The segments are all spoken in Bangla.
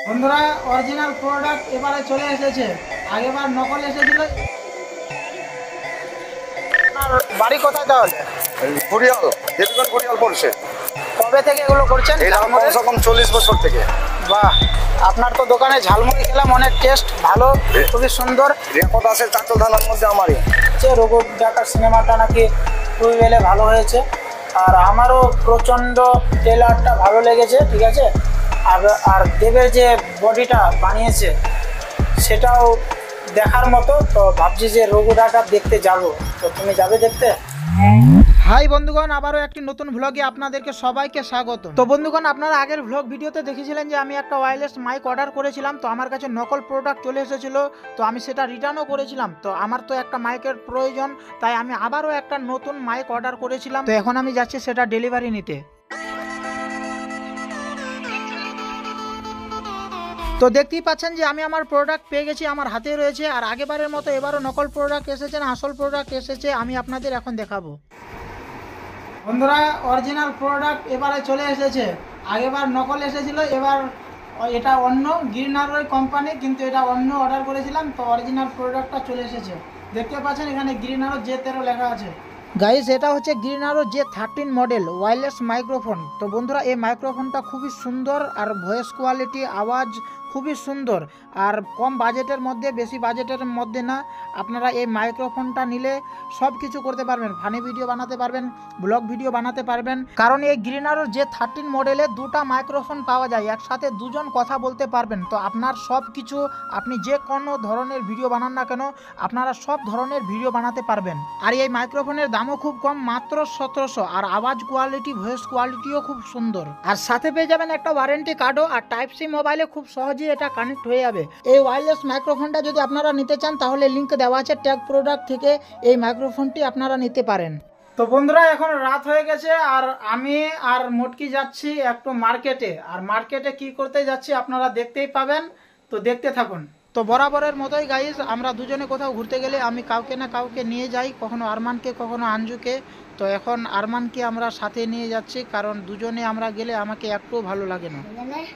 বন্ধুরা অরিজিনাল প্রোডাক্ট এবারে চলে এসেছে। আগেবার নকল এসেছিল। বাড়ি কোথায় তাহলে? ঘড়িয়াল, দেবীগঞ্জ ঘড়িয়াল পড়ছে। কবে থেকে এগুলো করছেন? এটা কমসে কম 40 বছর থেকে। বাহ, আপনার তো দোকানে ঝালমুড়ি খেলাম, অনেক টেস্ট ভালো, খুবই সুন্দর। রেকর্ড আছে চাঁচল থানার মধ্যে আমারই। রঘু ডাকার সিনেমাটা নাকি খুবই ভালো হয়েছে, আর আমারও প্রচণ্ড ট্রেলারটা ভালো লেগেছে। ঠিক আছে, আর দেবের যে বডিটা বানিয়েছে সেটাও দেখার মতো। তো ভাবছি যে রঘু ডাকাত দেখতে যাব, তো তুমি যাবে দেখতে? হাই বন্ধুগণ, আবারও একটি নতুন ভ্লগে আপনাদেরকে সবাইকে স্বাগত। তো বন্ধুগণ, আপনারা আগের ভ্লগ ভিডিওতে দেখেছিলেন যে আমি একটা ওয়্যারলেস মাইক অর্ডার করেছিলাম। তো আমার কাছে নকল প্রোডাক্ট চলে এসেছিল, তো আমি সেটা রিটার্নও করেছিলাম। তো আমার তো একটা মাইকের প্রয়োজন, তাই আমি আবারও একটা নতুন মাইক অর্ডার করেছিলাম। তো এখন আমি যাচ্ছি সেটা ডেলিভারি নিতে। তো দেখতেই পাচ্ছেন যে আমি আমার প্রোডাক্ট পেয়ে গেছি, আমার হাতে রয়েছে। আর আগেবারের মতো এবারও নকল প্রোডাক্ট এসেছে না আসল প্রোডাক্ট এসেছে, আমি আপনাদের এখন দেখাবো। বন্ধুরা অরিজিনাল প্রোডাক্ট এবারে চলে এসেছে। আগেবার নকল এসেছিল, এবার এটা অন্য গিরনারোই কোম্পানি, কিন্তু এটা অন্য অর্ডার করেছিলাম। তো অরিজিনাল প্রোডাক্টটা চলে এসেছে। দেখতে পাচ্ছেন এখানে গিরনারো J13 লেখা আছে। গাইস, এটা হচ্ছে গিরনারো J13 মডেল ওয়্যারলেস মাইক্রোফোন। তো বন্ধুরা এই মাইক্রোফোনটা খুবই সুন্দর, আর ভয়েস কোয়ালিটি আওয়াজ খুবই সুন্দর, আর কম বাজেটের মধ্যে, বেশি বাজেটের মধ্যে না। আপনারা এই মাইক্রোফোনটা নিলে সব কিছু করতে পারবেন, ফানি ভিডিও বানাতে পারবেন, ব্লগ ভিডিও বানাতে পারবেন। কারণ এই গিরনারো J13 মডেলে দুটা মাইক্রোফোন পাওয়া যায়, একসাথে দুজন কথা বলতে পারবেন। তো আপনার সব কিছু, আপনি যে কোনো ধরনের ভিডিও বানান না কেন, আপনারা সব ধরনের ভিডিও বানাতে পারবেন। আর এই মাইক্রোফোনের দামও খুব কম, মাত্র 1700। আর আওয়াজ কোয়ালিটি, ভয়েস কোয়ালিটিও খুব সুন্দর। আর সাথে পেয়ে যাবেন একটা ওয়ারেন্টি কার্ডও। আর টাইপ সি মোবাইলে খুব সহজেই এটা কানেক্ট হয়ে যাবে। এই ওয়্যারলেস মাইক্রোফোনটা যদি আপনারা নিতে চান তাহলে লিংক দেওয়া আছে ট্যাগ প্রোডাক্ট থেকে, এই মাইক্রোফোনটি আপনারা নিতে পারেন। তো বন্ধুরা এখন রাত হয়ে গেছে, আর আমি আর মোটকি যাচ্ছি একটু মার্কেটে। আর মার্কেটে কি করতে যাচ্ছি আপনারা দেখতেই পাবেন, তো দেখতে থাকুন। তো বরাবরের মতোই গাইস, আমরা দুজনে কোথাও ঘুরতে গেলে আমি কাউকে না কাউকে নিয়ে যাই, কখনো আরমানকে কখনো আঞ্জুকে। তো এখন আরমানকে আমরা সাথে নিয়ে যাচ্ছি, কারণ দুজনে আমরা গেলে আমাকে একটু ভালো লাগে না।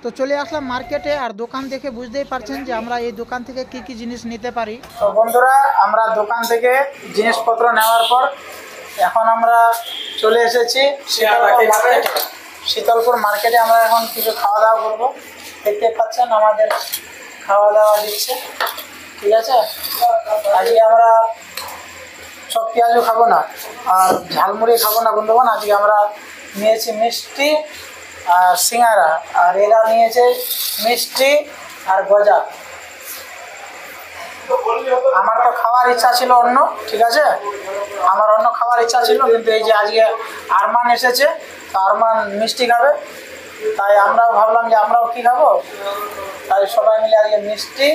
তো চলে আসলাম মার্কেটে, আর দোকান দেখে বুঝতেই পারছেন যে আমরা এই দোকান থেকে কি কি জিনিস নিতে পারি। তো বন্ধুরা আমরা দোকান থেকে জিনিসপত্র নেওয়ার পর এখন আমরা চলে এসেছি শীতলপুর মার্কেটে। আমরা এখন কিছু খাওয়া দাওয়া করবো। দেখতে পাচ্ছেন আমাদের খাওয়া দাওয়া দিচ্ছে। ঠিক আছে, আজকে আমরা সব পেঁয়াজও খাবো না, আর ঝালমুড়ি খাবো না বন্ধুগণ। আজকে আমরা নিয়েছি মিষ্টি আর সিঙ্গারা, আর এরা নিয়েছে মিষ্টি আর গজা। আমার তো খাওয়ার ইচ্ছা ছিল অন্য, ঠিক আছে, আমার অন্য খাওয়ার ইচ্ছা ছিল, কিন্তু এই যে আজকে আরমান এসেছে, তো আরমান মিষ্টি খাবে, তাই আমরাও ভাবলাম যে আমরাও কি খাবো, তাই সবাই মিলে আজকে মিষ্টি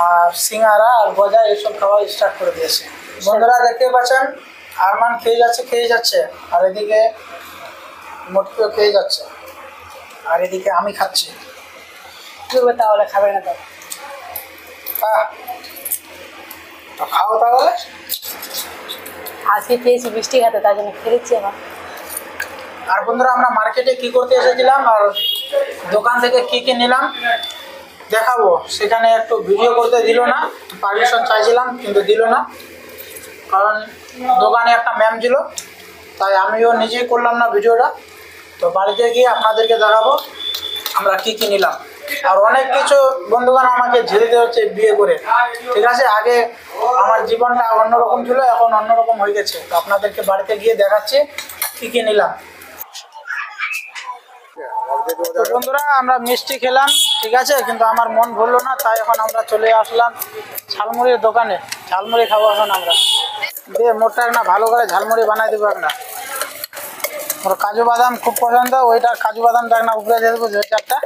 আর সিঙ্গারা আর গজা এইসব খাওয়া স্টার্ট করে দিয়েছে। বন্ধুরা দেখতে পাচ্ছেন আরমান খেয়ে যাচ্ছে, আর এদিকে মোটকিও খেয়ে যাচ্ছে, আর এদিকে আমি খাচ্ছি। তাহলে খাবে না? তো খাও তাহলে। আজকে পেয়েছি মিষ্টি খাতে, তার জন্য খেয়েছি এখন। আর বন্ধুরা আমরা মার্কেটে কি করতে এসেছিলাম আর দোকান থেকে কি কি নিলাম দেখাবো। সেখানে একটু ভিডিও করতে দিল না, পারমিশন চাইছিলাম কিন্তু দিল না, কারণ দোকানে একটা ম্যাম ছিল, তাই আমিও নিজেই করলাম না ভিডিওটা। তো বাড়িতে গিয়ে আপনাদেরকে দেখাবো আমরা কি কি নিলাম। আর অনেক কিছু বন্ধুগণ আমাকে ঝেড়ে হচ্ছে বিয়ে করে, ঠিক আছে। আগে আমার জীবনটা অন্যরকম ছিল, এখন অন্যরকম হয়ে গেছে। তো আপনাদেরকে বাড়িতে গিয়ে দেখাচ্ছি কি কি নিলাম। তো বন্ধুরা আমরা মিষ্টি খেলাম, ঠিক আছে, কিন্তু আমার মন ভরলো না, তাই এখন আমরা চলে আসলাম ঝালমুড়ির দোকানে। ঝালমুড়ি খাবো এখন আমরা। দিয়ে মোটটা না ভালো করে ঝালমুড়ি বানাই দেবো একটা। ওর কাজু বাদাম খুব পছন্দ, ওইটা কাজু বাদামটা একটা উপরে দিয়ে দেবো 2-4টা।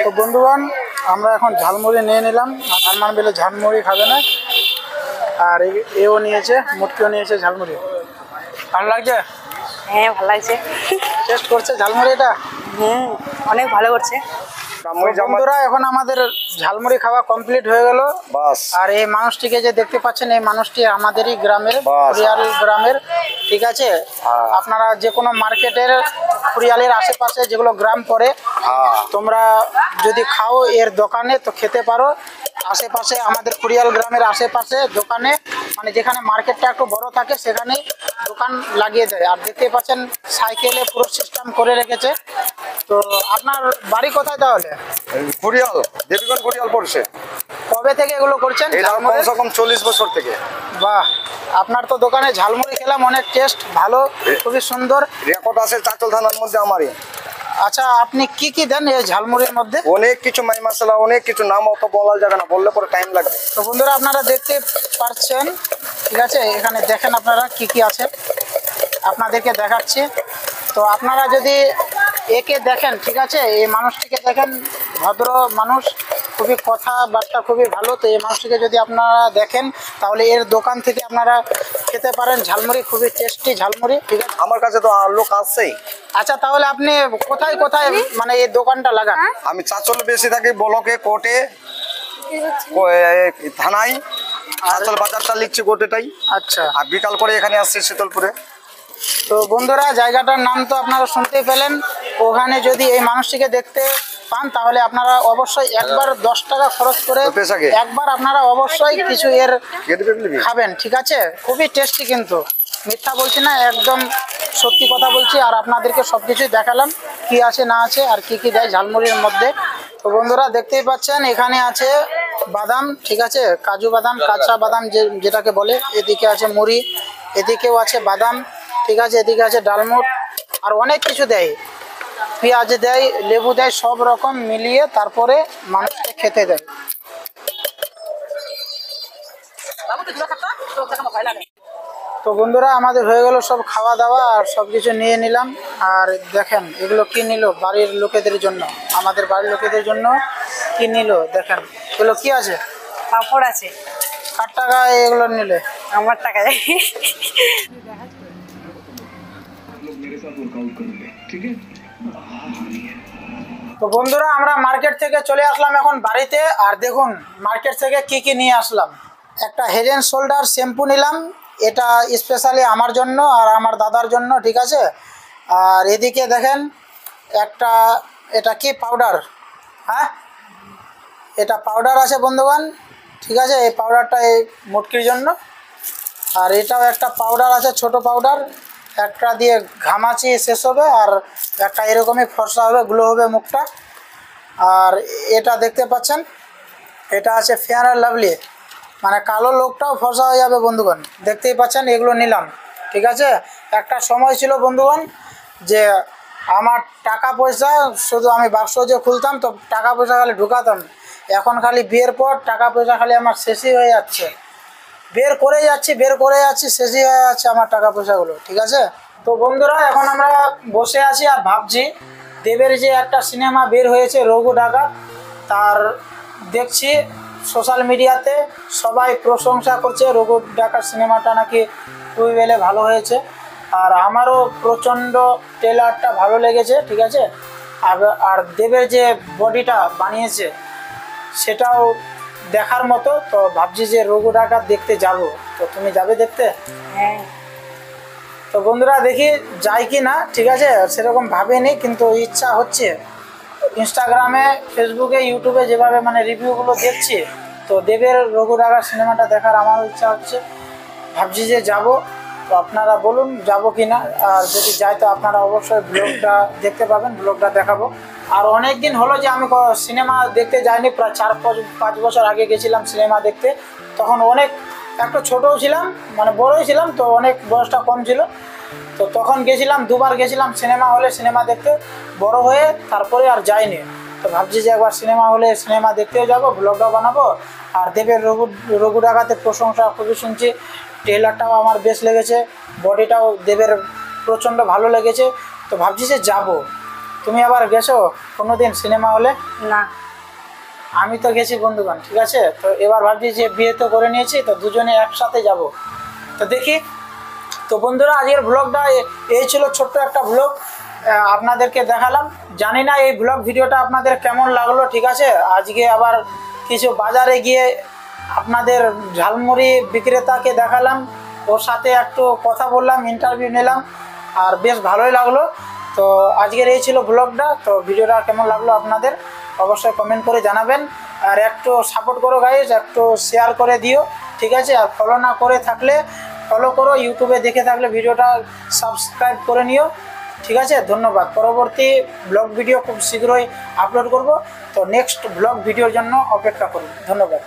তো বন্ধুগণ আমরা এখন ঝালমুড়ি নিয়ে নিলাম। আরমান বেলে ঝালমুড়ি খাবে না, আর এও নিয়েছে, মোটকিও নিয়েছে ঝালমুড়ি। ভালো লাগছে? হ্যাঁ ভালো লাগছে। টেস্ট করছে ঝালমুড়িটা? অনেক ভালো করছে। ব্রাহ্মণী জামা বন্ধুরা এখন আমাদের ঝালমুড়ি খাওয়া কমপ্লিট হয়ে গেল। বাস। আর এই মানুষটিকে যে দেখতে পাচ্ছেন, এই মানুষটি আমাদেরই গ্রামের, বাস। খুরিয়াল গ্রামের, ঠিক আছে। হ্যাঁ। আপনারা যে কোনো মার্কেটের খুরিয়ালের আশেপাশে যেগুলো গ্রাম পড়ে, হ্যাঁ। তোমরা যদি খাও এর দোকানে তো খেতে পারো। আশেপাশে আমাদের খুরিয়াল গ্রামের আশেপাশে দোকানে, মানে যেখানে মার্কেটটা একটু বড় থাকে সেখানেই দোকান লাগিয়ে দেয়। আর দেখতে পাচ্ছেন সাইকেলে পুরো সিস্টেম করে রেখেছে। তো আপনার বাড়ি কোথায় তাহলে? ঘুরিয়াল, দেবীগঞ্জ ঘুরিয়াল পড়ছে। কবে থেকে এগুলো করছেন? এটা কমসে কম 40 বছর থেকে। বাহ, আপনার তো দোকানে ঝালমুড়ি খেলাম, অনেক টেস্ট ভালো, খুবই সুন্দর। রেকর্ড আছে চাঁচল থানার মধ্যে আমারই। আচ্ছা, আপনি কি কি দেন এই ঝালমুড়ির মধ্যে? অনেক কিছু মাই মশলা, অনেক কিছু, নাম অত বলা যাবে না, বললে পরে টাইম লাগবে। তো বন্ধুরা আপনারা দেখতে পাচ্ছেন, ঠিক আছে, এখানে দেখেন আপনারা কি কি আছে, আপনাদেরকে দেখাচ্ছি। তো আপনারা যদি একে দেখেন, ঠিক আছে, এই মানুষটিকে দেখেন, ভদ্র মানুষ, খুবই কথাবার্তা খুবই ভালো। তো এই মানুষটিকে যদি আপনারা দেখেন তাহলে এর দোকান থেকে আপনারা খেতে পারেন ঝালমুড়ি, খুবই টেস্টি ঝালমুড়ি, ঠিক আছে। আমার কাছে তো লোক আসছেই। আচ্ছা, তাহলে আপনি কোথায় কোথায় মানে এই দোকানটা লাগান? আমি চাঁচল বেশি থাকি, ব্লকে, কোর্টে, থানায়। চাঁচল বাজারটা লিখছি কোর্টেটাই। আচ্ছা, আর বিকাল করে এখানে আসছি শীতলপুরে। তো বন্ধুরা জায়গাটার নাম তো আপনারা শুনতেই পেলেন। ওখানে যদি এই মানুষটিকে দেখতে পান তাহলে আপনারা অবশ্যই একবার 10 টাকা খরচ করে একবার আপনারা অবশ্যই কিছু এর খাবেন, ঠিক আছে। খুবই টেস্টি, কিন্তু মিথ্যা বলছি না, একদম সত্যি কথা বলছি। আর আপনাদেরকে সব কিছুই দেখালাম কি আছে না আছে আর কি কি দেয় ঝালমুড়ির মধ্যে। তো বন্ধুরা দেখতেই পাচ্ছেন এখানে আছে বাদাম, ঠিক আছে, কাজু বাদাম, কাঁচা বাদাম যেটাকে বলে। এদিকে আছে মুড়ি, এদিকেও আছে বাদাম, ঠিক আছে, এদিকে আছে ডালমুট, আর অনেক কিছু দেয়, পেঁয়াজ দেয়, লেবু দেয়, সব রকম মিলিয়ে তারপরে মানুষকে খেতে দেয়। তো বন্ধুরা আমাদের হয়ে গেল সব খাওয়া দাওয়া, আর সব কিছু নিয়ে নিলাম। আর দেখেন এগুলো কি নিল বাড়ির লোকেদের জন্য, আমাদের বাড়ির লোকেদের জন্য কি নিল দেখেন। এগুলো কি আছে? পাঁপড় আছে। কার টাকা এগুলো নিলে? আমার টাকা যায়। তো বন্ধুরা আমরা মার্কেট থেকে চলে আসলাম এখন বাড়িতে। আর দেখুন মার্কেট থেকে কি কি নিয়ে আসলাম। একটা হেড অ্যান্ড শোল্ডার শ্যাম্পু নিলাম, এটা স্পেশালি আমার জন্য আর আমার দাদার জন্য, ঠিক আছে। আর এদিকে দেখেন একটা, এটা কি পাউডার, হ্যাঁ এটা পাউডার আছে বন্ধুগণ, ঠিক আছে। এই পাউডারটা এই মুটকির জন্য। আর এটাও একটা পাউডার আছে, ছোট পাউডার, একটা দিয়ে ঘামাচি শেষ হবে আর একটা এরকমই ফর্সা হবে, গ্লো হবে মুখটা। আর এটা দেখতে পাচ্ছেন এটা আছে ফেয়ার অ্যান্ড লাভলি, মানে কালো লোকটাও ফর্সা হয়ে যাবে বন্ধুগণ, দেখতেই পাচ্ছেন। এগুলো নিলাম, ঠিক আছে। একটা সময় ছিল বন্ধুগণ যে আমার টাকা পয়সা শুধু আমি বাক্স যে খুলতাম তো টাকা পয়সা খালি ঢুকাতাম। এখন খালি বিয়ের পর টাকা পয়সা খালি আমার শেষই হয়ে যাচ্ছে, বের করে যাচ্ছি শেষই হয়ে যাচ্ছে আমার টাকা পয়সাগুলো, ঠিক আছে। তো বন্ধুরা এখন আমরা বসে আছি আর ভাবছি দেবের যে একটা সিনেমা বের হয়েছে রঘু ডাকাত, তার দেখছি সোশ্যাল মিডিয়াতে সবাই প্রশংসা করছে রঘু ডাকাত সিনেমাটা নাকি খুবই বেলে ভালো হয়েছে। আর আমারও প্রচণ্ড ট্রেলারটা ভালো লেগেছে, ঠিক আছে। আর দেবের যে বডিটা বানিয়েছে সেটাও দেখার মতো। তো ভাবছি যে রঘু ডাকাত দেখতে যাব, তো তুমি যাবে দেখতে? হ্যাঁ। তো বন্ধুরা দেখি যাই কি না, ঠিক আছে, সেরকম ভাবিনি কিন্তু ইচ্ছা হচ্ছে। ইনস্টাগ্রামে, ফেসবুকে, ইউটিউবে যেভাবে মানে রিভিউগুলো দেখছি, তো দেবের রঘু ডাকাত সিনেমাটা দেখার আমারও ইচ্ছা হচ্ছে। ভাবছি যে যাব, তো আপনারা বলুন যাব কি না। আর যদি যাই তো আপনারা অবশ্যই ব্লগটা দেখতে পাবেন, ব্লগটা দেখাবো। আর অনেক দিন হলো যে আমি সিনেমা দেখতে যাইনি, প্রায় 4-5 বছর আগে গেছিলাম সিনেমা দেখতে। তখন অনেক একটু ছোটও ছিলাম, মানে বড়ই ছিলাম, তো অনেক বয়সটা কম ছিল। তো তখন গেছিলাম, 2বার গেছিলাম সিনেমা হলে সিনেমা দেখতে, বড় হয়ে তারপরে আর যাইনি। তো ভাবছি যে একবার সিনেমা হলে সিনেমা দেখতেও যাব, ব্লগটা বানাবো। আর দেবের রঘু ডাকাতের প্রশংসা খুবই শুনছি, ট্রেলারটাও আমার বেশ লেগেছে, বডিটাও দেবের প্রচণ্ড ভালো লেগেছে। তো ভাবছি যে যাব। তুমি আবার গেছো কোনো দিন সিনেমা হলে? না। আমি তো গেছি বন্ধুগণ, ঠিক আছে। তো এবার ভাবছি যে বিয়ে তো করে নিয়েছি, তো দুজনে একসাথে যাব, তো দেখি। তো বন্ধুরা আজকের ব্লগটা এই ছিল, ছোট্ট একটা ব্লগ। আপনাদেরকে দেখালাম। জানি না এই ব্লগ ভিডিওটা আপনাদের কেমন লাগলো, ঠিক আছে। আজকে আবার কিছু বাজারে গিয়ে আপনাদের ঝালমুড়ি বিক্রেতাকে দেখালাম, ওর সাথে একটু কথা বললাম, ইন্টারভিউ নিলাম, আর বেশ ভালোই লাগলো। তো আজকের এই ছিল ব্লগটা। তো ভিডিওটা কেমন লাগলো আপনাদের অবশ্যই কমেন্ট করে জানাবেন, আর একটু সাপোর্ট করো গাইজ, একটু শেয়ার করে দিও, ঠিক আছে। আর ফলো না করে থাকলে ফলো করো, ইউটিউবে দেখে থাকলে ভিডিওটা সাবস্ক্রাইব করে নিও, ঠিক আছে। ধন্যবাদ। পরবর্তী ব্লগ ভিডিও খুব শীঘ্রই আপলোড করব, তো নেক্সট ব্লগ ভিডিওর জন্য অপেক্ষা করুন। ধন্যবাদ।